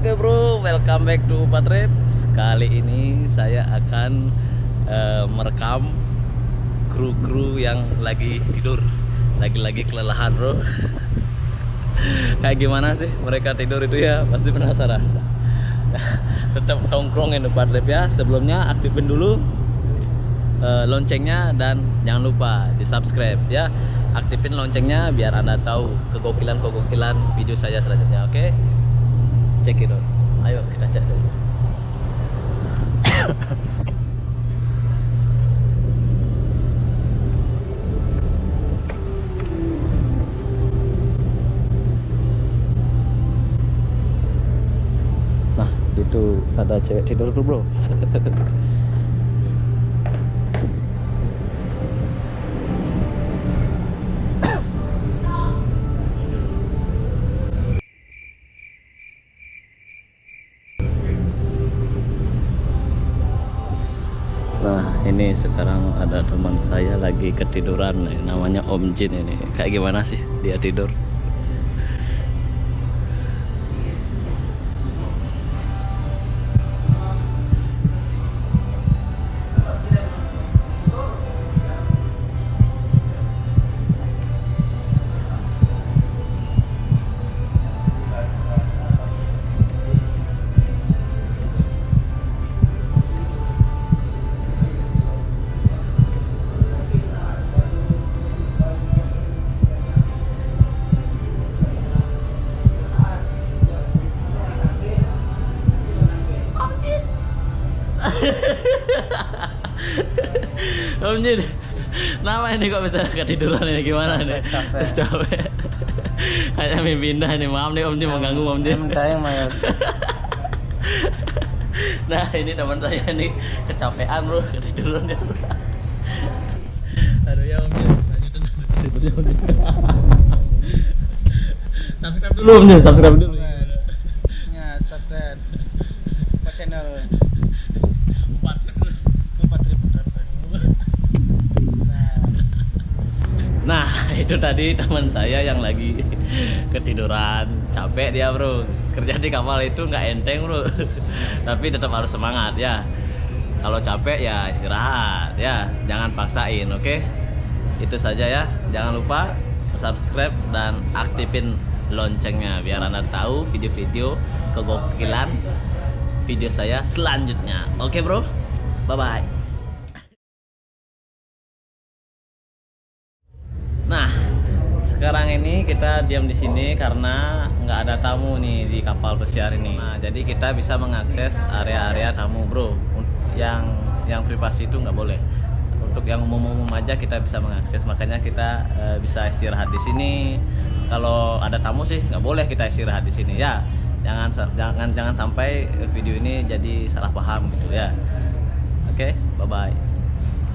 Oke bro, welcome back to Patrip. Kali ini saya akan merekam kru-kru yang lagi tidur. Lagi-lagi kelelahan bro. Kayak gimana sih mereka tidur itu ya? Pasti penasaran. Tetap tongkrongin di Patrip ya. Sebelumnya aktifin dulu loncengnya dan jangan lupa di subscribe ya. Aktifin loncengnya biar Anda tahu kegokilan video saya selanjutnya. Oke? Cek itu. Ayo kita cek dulu. Nah, itu ada cewek tidur tuh, bro. Nah, ini sekarang ada teman saya lagi ketiduran, namanya Om Jin ini. Kayak gimana sih dia tidur? Om Jin, nama ini kok bisa ketiduran ini gimana nih? Capek. Hanya pindah nih, maaf nih Om Jin mengganggu Om Jin. Nah ini teman saya nih kecapean bro, ketiduran dia. Aduh ya Om Jin, lanjutin tidurnya Om Jin. Subscribe dulu Om Jin, subscribe dulu. Ya, subscribe apa channel Nah itu tadi teman saya yang lagi ketiduran, capek dia bro. Kerja di kapal itu nggak enteng bro. Tapi tetap harus semangat ya. Kalau capek ya istirahat ya, jangan paksain, oke? Itu saja ya. Jangan lupa subscribe dan aktifin loncengnya biar Anda tahu video-video kegokilan video saya selanjutnya. Oke bro, bye bye. Nah, sekarang ini kita diam di sini karena nggak ada tamu nih di kapal pesiar ini. Nah, jadi kita bisa mengakses area-area tamu, bro. Yang privasi itu nggak boleh. Untuk yang umum-umum aja kita bisa mengakses. Makanya kita bisa istirahat di sini. Kalau ada tamu sih nggak boleh kita istirahat di sini ya. Jangan sampai video ini jadi salah paham gitu ya. Oke, bye bye.